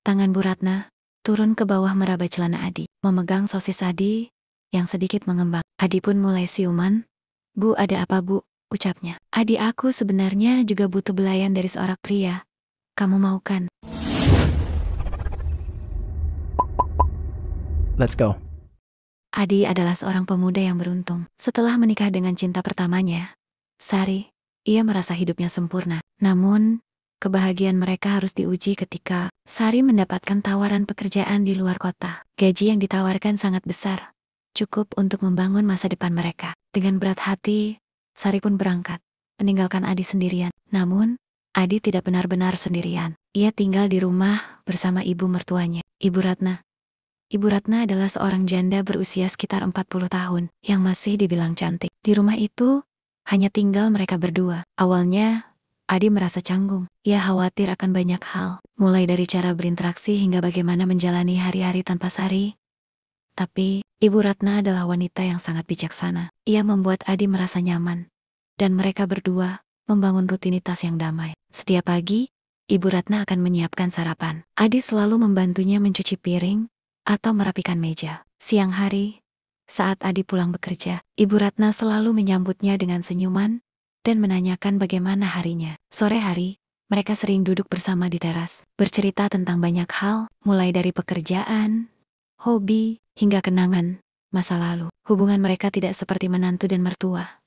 Tangan Bu Ratna turun ke bawah meraba celana Adi, memegang sosis Adi yang sedikit mengembang. Adi pun mulai siuman. Bu, ada apa Bu? Ucapnya. Adi, aku sebenarnya juga butuh belayan dari seorang pria. Kamu mau kan? Let's go. Adi adalah seorang pemuda yang beruntung. Setelah menikah dengan cinta pertamanya, Sari, ia merasa hidupnya sempurna. Namun, kebahagiaan mereka harus diuji ketika Sari mendapatkan tawaran pekerjaan di luar kota. Gaji yang ditawarkan sangat besar, cukup untuk membangun masa depan mereka. Dengan berat hati, Sari pun berangkat, meninggalkan Adi sendirian. Namun, Adi tidak benar-benar sendirian. Ia tinggal di rumah bersama ibu mertuanya, Ibu Ratna. Ibu Ratna adalah seorang janda berusia sekitar 40 tahun, yang masih dibilang cantik. Di rumah itu, hanya tinggal mereka berdua. Awalnya, Adi merasa canggung. Ia khawatir akan banyak hal, mulai dari cara berinteraksi hingga bagaimana menjalani hari-hari tanpa Sari. Tapi, Ibu Ratna adalah wanita yang sangat bijaksana. Ia membuat Adi merasa nyaman, dan mereka berdua membangun rutinitas yang damai. Setiap pagi, Ibu Ratna akan menyiapkan sarapan. Adi selalu membantunya mencuci piring atau merapikan meja. Siang hari, saat Adi pulang bekerja, Ibu Ratna selalu menyambutnya dengan senyuman dan menanyakan bagaimana harinya. Sore hari, mereka sering duduk bersama di teras, bercerita tentang banyak hal, mulai dari pekerjaan, hobi, hingga kenangan masa lalu. Hubungan mereka tidak seperti menantu dan mertua,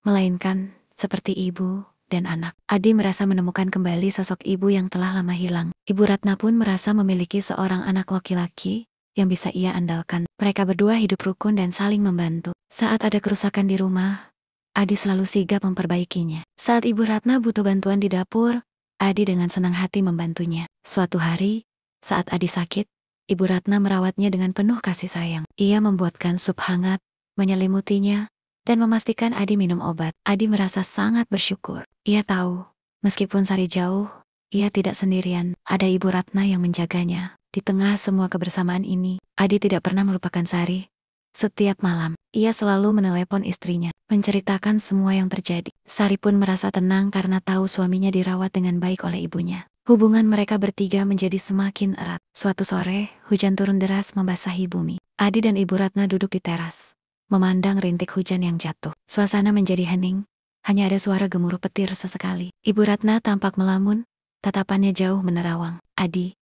melainkan seperti ibu dan anak. Adi merasa menemukan kembali sosok ibu yang telah lama hilang. Ibu Ratna pun merasa memiliki seorang anak laki-laki yang bisa ia andalkan. Mereka berdua hidup rukun dan saling membantu. Saat ada kerusakan di rumah, Adi selalu sigap memperbaikinya. Saat Ibu Ratna butuh bantuan di dapur, Adi dengan senang hati membantunya. Suatu hari, saat Adi sakit, Ibu Ratna merawatnya dengan penuh kasih sayang. Ia membuatkan sup hangat, menyelimutinya, dan memastikan Adi minum obat. Adi merasa sangat bersyukur. Ia tahu, meskipun Sari jauh, ia tidak sendirian. Ada Ibu Ratna yang menjaganya. Di tengah semua kebersamaan ini, Adi tidak pernah melupakan Sari. Setiap malam, ia selalu menelepon istrinya, menceritakan semua yang terjadi. Sari pun merasa tenang karena tahu suaminya dirawat dengan baik oleh ibunya. Hubungan mereka bertiga menjadi semakin erat. Suatu sore, hujan turun deras membasahi bumi. Adi dan Ibu Ratna duduk di teras, memandang rintik hujan yang jatuh. Suasana menjadi hening, hanya ada suara gemuruh petir sesekali. Ibu Ratna tampak melamun, tatapannya jauh menerawang. Adi,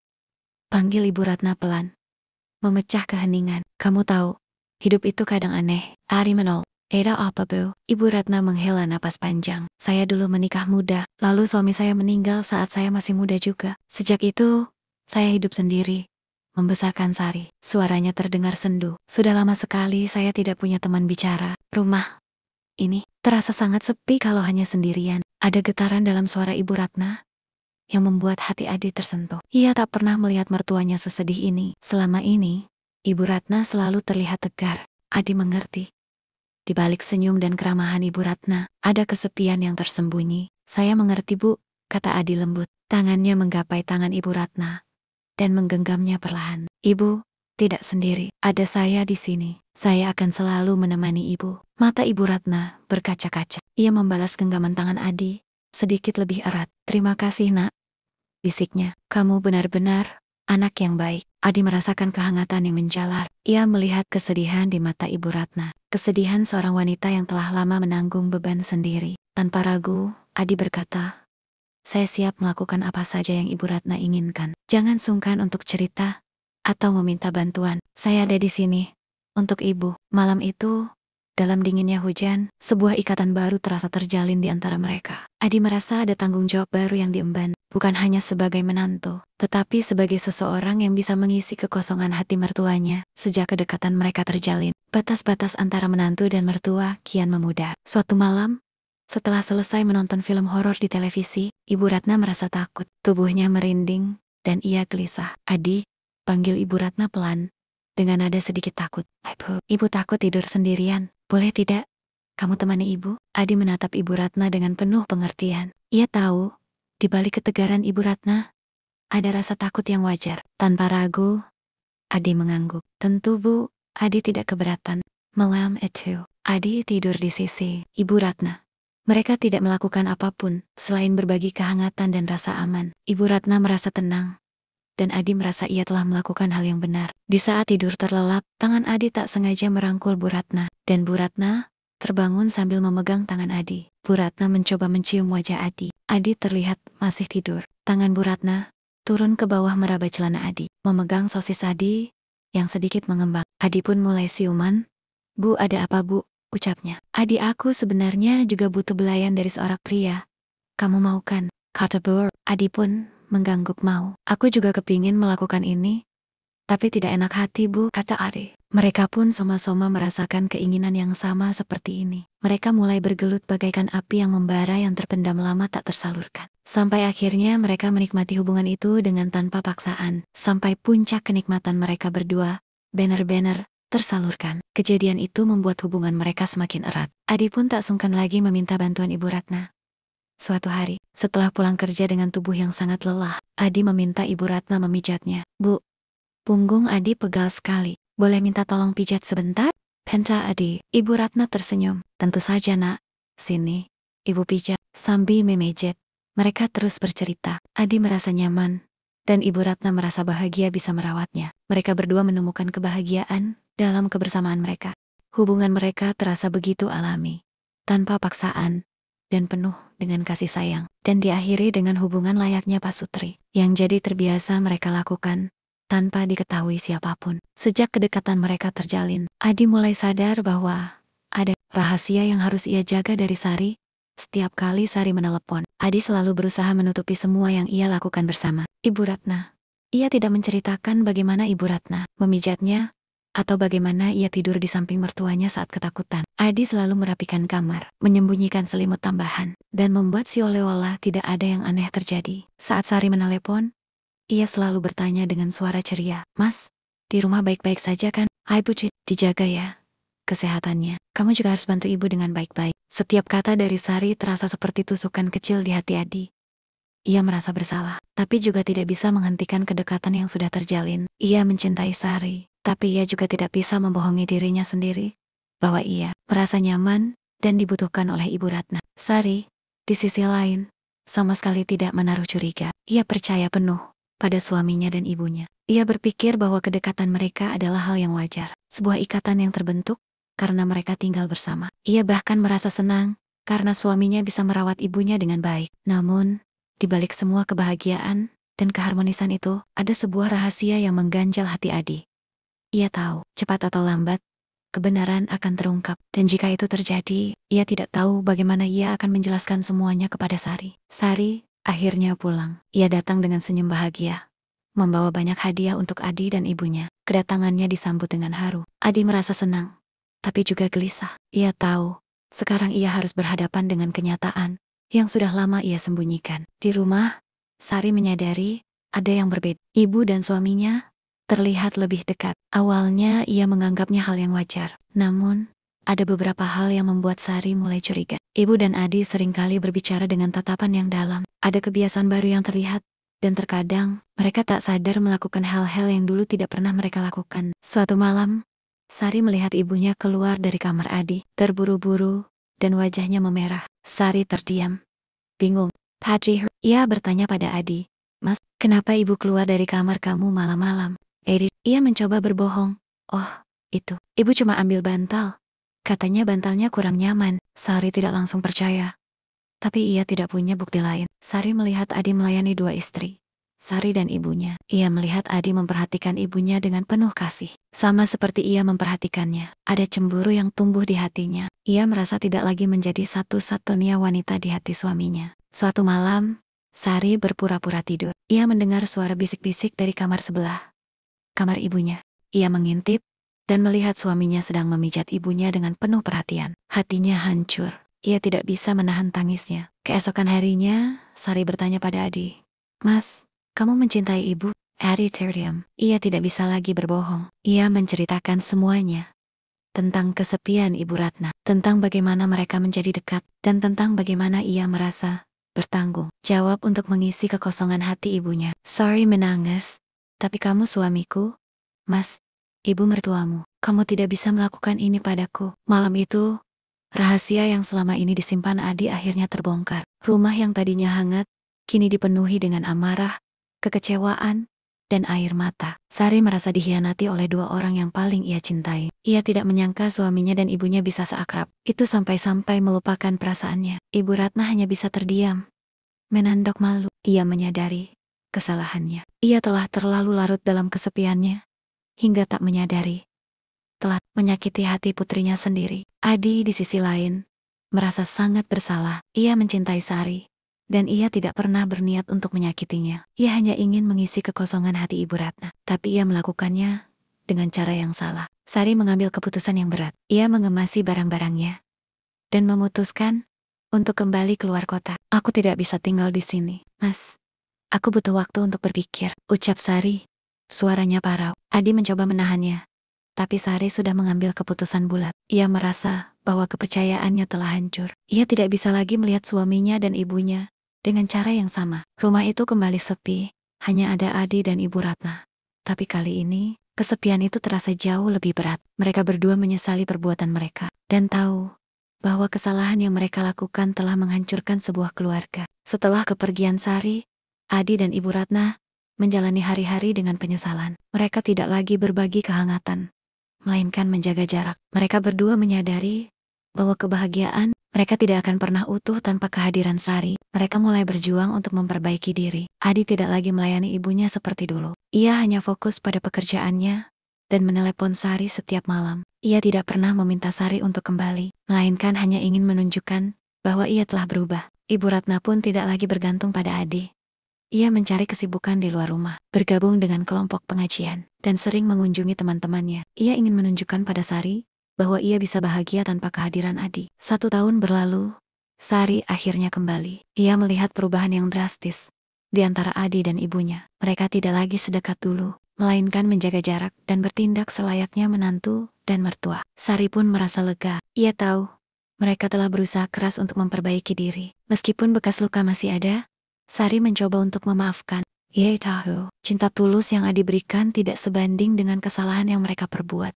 panggil Ibu Ratna pelan, memecah keheningan. Kamu tahu, hidup itu kadang aneh. Ari menol. Ada apa, Bu? Ibu Ratna menghela napas panjang. Saya dulu menikah muda, lalu suami saya meninggal saat saya masih muda juga. Sejak itu, saya hidup sendiri, membesarkan Sari. Suaranya terdengar sendu. Sudah lama sekali saya tidak punya teman bicara. Rumah ini terasa sangat sepi kalau hanya sendirian. Ada getaran dalam suara Ibu Ratna yang membuat hati Adi tersentuh. Ia tak pernah melihat mertuanya sesedih ini. Selama ini, Ibu Ratna selalu terlihat tegar. Adi mengerti. Di balik senyum dan keramahan Ibu Ratna, ada kesepian yang tersembunyi. Saya mengerti, Bu, kata Adi lembut. Tangannya menggapai tangan Ibu Ratna dan menggenggamnya perlahan. Ibu, tidak sendiri. Ada saya di sini. Saya akan selalu menemani Ibu. Mata Ibu Ratna berkaca-kaca. Ia membalas genggaman tangan Adi sedikit lebih erat. Terima kasih, Nak, bisiknya. Kamu benar-benar anak yang baik. Adi merasakan kehangatan yang menjalar. Ia melihat kesedihan di mata Ibu Ratna. Kesedihan seorang wanita yang telah lama menanggung beban sendiri. Tanpa ragu, Adi berkata, saya siap melakukan apa saja yang Ibu Ratna inginkan. Jangan sungkan untuk cerita atau meminta bantuan. Saya ada di sini untuk Ibu. Malam itu, dalam dinginnya hujan, sebuah ikatan baru terasa terjalin di antara mereka. Adi merasa ada tanggung jawab baru yang diemban, bukan hanya sebagai menantu, tetapi sebagai seseorang yang bisa mengisi kekosongan hati mertuanya. Sejak kedekatan mereka terjalin, batas-batas antara menantu dan mertua kian memudar. Suatu malam, setelah selesai menonton film horor di televisi, Ibu Ratna merasa takut. Tubuhnya merinding, dan ia gelisah. Adi, panggil Ibu Ratna pelan, dengan nada sedikit takut. Ibu takut tidur sendirian. Boleh tidak? Kamu temani Ibu? Adi menatap Ibu Ratna dengan penuh pengertian. Ia tahu, di balik ketegaran Ibu Ratna, ada rasa takut yang wajar. Tanpa ragu, Adi mengangguk. Tentu, Bu, Adi tidak keberatan. Malam itu, Adi tidur di sisi Ibu Ratna. Mereka tidak melakukan apapun selain berbagi kehangatan dan rasa aman. Ibu Ratna merasa tenang dan Adi merasa ia telah melakukan hal yang benar. Di saat tidur terlelap, tangan Adi tak sengaja merangkul Bu Ratna, dan Bu Ratna terbangun sambil memegang tangan Adi. Bu Ratna mencoba mencium wajah Adi. Adi terlihat masih tidur. Tangan Bu Ratna turun ke bawah meraba celana Adi, memegang sosis Adi yang sedikit mengembang. Adi pun mulai siuman. "Bu, ada apa, Bu?" ucapnya. "Adi, aku sebenarnya juga butuh belayan dari seorang pria. Kamu mau kan?" kata Bu. Adi pun mengangguk mau. "Aku juga kepingin melakukan ini, tapi tidak enak hati, Bu," kata Adi. Mereka pun sama-sama merasakan keinginan yang sama seperti ini. Mereka mulai bergelut bagaikan api yang membara yang terpendam lama tak tersalurkan. Sampai akhirnya mereka menikmati hubungan itu dengan tanpa paksaan. Sampai puncak kenikmatan mereka berdua, benar-benar tersalurkan. Kejadian itu membuat hubungan mereka semakin erat. Adi pun tak sungkan lagi meminta bantuan Ibu Ratna. Suatu hari, setelah pulang kerja dengan tubuh yang sangat lelah, Adi meminta Ibu Ratna memijatnya. "Bu, punggung Adi pegal sekali. Boleh minta tolong pijat sebentar?" Penta Adi. Ibu Ratna tersenyum. "Tentu saja, Nak. Sini, Ibu pijat." Sambil memijat, mereka terus bercerita. Adi merasa nyaman, dan Ibu Ratna merasa bahagia bisa merawatnya. Mereka berdua menemukan kebahagiaan dalam kebersamaan mereka. Hubungan mereka terasa begitu alami, tanpa paksaan, dan penuh dengan kasih sayang. Dan diakhiri dengan hubungan layaknya pasutri, yang jadi terbiasa mereka lakukan tanpa diketahui siapapun. Sejak kedekatan mereka terjalin, Adi mulai sadar bahwa ada rahasia yang harus ia jaga dari Sari. Setiap kali Sari menelepon, Adi selalu berusaha menutupi semua yang ia lakukan bersama Ibu Ratna. Ia tidak menceritakan bagaimana Ibu Ratna memijatnya, atau bagaimana ia tidur di samping mertuanya saat ketakutan. Adi selalu merapikan kamar, menyembunyikan selimut tambahan, dan membuat seolah-olah tidak ada yang aneh terjadi. Saat Sari menelepon, ia selalu bertanya dengan suara ceria, "Mas, di rumah baik-baik saja kan?" "Hai Puji, dijaga ya kesehatannya. Kamu juga harus bantu ibu dengan baik-baik." Setiap kata dari Sari terasa seperti tusukan kecil di hati Adi. Ia merasa bersalah, tapi juga tidak bisa menghentikan kedekatan yang sudah terjalin. Ia mencintai Sari, tapi ia juga tidak bisa membohongi dirinya sendiri bahwa ia merasa nyaman dan dibutuhkan oleh Ibu Ratna. Sari, di sisi lain, sama sekali tidak menaruh curiga. Ia percaya penuh pada suaminya dan ibunya. Ia berpikir bahwa kedekatan mereka adalah hal yang wajar, sebuah ikatan yang terbentuk karena mereka tinggal bersama. Ia bahkan merasa senang karena suaminya bisa merawat ibunya dengan baik. Namun, di balik semua kebahagiaan dan keharmonisan itu, ada sebuah rahasia yang mengganjal hati Adi. Ia tahu, cepat atau lambat, kebenaran akan terungkap. Dan jika itu terjadi, ia tidak tahu bagaimana ia akan menjelaskan semuanya kepada Sari. Sari akhirnya pulang. Ia datang dengan senyum bahagia, membawa banyak hadiah untuk Adi dan ibunya. Kedatangannya disambut dengan haru. Adi merasa senang, tapi juga gelisah. Ia tahu, sekarang ia harus berhadapan dengan kenyataan yang sudah lama ia sembunyikan. Di rumah, Sari menyadari ada yang berbeda. Ibu dan suaminya terlihat lebih dekat. Awalnya ia menganggapnya hal yang wajar. Namun, ada beberapa hal yang membuat Sari mulai curiga. Ibu dan Adi seringkali berbicara dengan tatapan yang dalam. Ada kebiasaan baru yang terlihat, dan terkadang mereka tak sadar melakukan hal-hal yang dulu tidak pernah mereka lakukan. Suatu malam, Sari melihat ibunya keluar dari kamar Adi, terburu-buru, dan wajahnya memerah. Sari terdiam, bingung. "Paji," ia bertanya pada Adi. "Mas, kenapa ibu keluar dari kamar kamu malam-malam?" Ia mencoba berbohong. "Oh, itu, ibu cuma ambil bantal. Katanya bantalnya kurang nyaman." Sari tidak langsung percaya, tapi ia tidak punya bukti lain. Sari melihat Adi melayani dua istri, Sari dan ibunya. Ia melihat Adi memperhatikan ibunya dengan penuh kasih, sama seperti ia memperhatikannya. Ada cemburu yang tumbuh di hatinya. Ia merasa tidak lagi menjadi satu-satunya wanita di hati suaminya. Suatu malam, Sari berpura-pura tidur. Ia mendengar suara bisik-bisik dari kamar sebelah, kamar ibunya. Ia mengintip dan melihat suaminya sedang memijat ibunya dengan penuh perhatian. Hatinya hancur. Ia tidak bisa menahan tangisnya. Keesokan harinya, Sari bertanya pada Adi, "Mas, kamu mencintai ibu?" Adi terdiam. Ia tidak bisa lagi berbohong. Ia menceritakan semuanya. Tentang kesepian Ibu Ratna, tentang bagaimana mereka menjadi dekat, dan tentang bagaimana ia merasa bertanggung jawab untuk mengisi kekosongan hati ibunya. Sari menangis. "Tapi kamu suamiku, Mas, ibu mertuamu. Kamu tidak bisa melakukan ini padaku." Malam itu, rahasia yang selama ini disimpan Adi akhirnya terbongkar. Rumah yang tadinya hangat, kini dipenuhi dengan amarah, kekecewaan, dan air mata. Sari merasa dikhianati oleh dua orang yang paling ia cintai. Ia tidak menyangka suaminya dan ibunya bisa seakrab itu sampai-sampai melupakan perasaannya. Ibu Ratna hanya bisa terdiam, menandok malu. Ia menyadari kesalahannya. Ia telah terlalu larut dalam kesepiannya, hingga tak menyadari telah menyakiti hati putrinya sendiri. Adi di sisi lain merasa sangat bersalah. Ia mencintai Sari, dan ia tidak pernah berniat untuk menyakitinya. Ia hanya ingin mengisi kekosongan hati Ibu Ratna. Tapi ia melakukannya dengan cara yang salah. Sari mengambil keputusan yang berat. Ia mengemasi barang-barangnya dan memutuskan untuk kembali keluar kota. Aku tidak bisa tinggal di sini, Mas. Aku butuh waktu untuk berpikir, ucap Sari. Suaranya parau. Adi mencoba menahannya, tapi Sari sudah mengambil keputusan bulat. Ia merasa bahwa kepercayaannya telah hancur. Ia tidak bisa lagi melihat suaminya dan ibunya dengan cara yang sama. Rumah itu kembali sepi, hanya ada Adi dan Ibu Ratna. Tapi kali ini, kesepian itu terasa jauh lebih berat. Mereka berdua menyesali perbuatan mereka, dan tahu bahwa kesalahan yang mereka lakukan telah menghancurkan sebuah keluarga. Setelah kepergian Sari, Adi dan Ibu Ratna menjalani hari-hari dengan penyesalan. Mereka tidak lagi berbagi kehangatan, melainkan menjaga jarak. Mereka berdua menyadari bahwa kebahagiaan mereka tidak akan pernah utuh tanpa kehadiran Sari. Mereka mulai berjuang untuk memperbaiki diri. Adi tidak lagi melayani ibunya seperti dulu. Ia hanya fokus pada pekerjaannya dan menelepon Sari setiap malam. Ia tidak pernah meminta Sari untuk kembali, melainkan hanya ingin menunjukkan bahwa ia telah berubah. Ibu Ratna pun tidak lagi bergantung pada Adi. Ia mencari kesibukan di luar rumah, bergabung dengan kelompok pengajian, dan sering mengunjungi teman-temannya. Ia ingin menunjukkan pada Sari bahwa ia bisa bahagia tanpa kehadiran Adi. 1 tahun berlalu, Sari akhirnya kembali. Ia melihat perubahan yang drastis di antara Adi dan ibunya. Mereka tidak lagi sedekat dulu, melainkan menjaga jarak dan bertindak selayaknya menantu dan mertua. Sari pun merasa lega. Ia tahu mereka telah berusaha keras untuk memperbaiki diri. Meskipun bekas luka masih ada, Sari mencoba untuk memaafkan. Ia tahu, cinta tulus yang Adi berikan tidak sebanding dengan kesalahan yang mereka perbuat.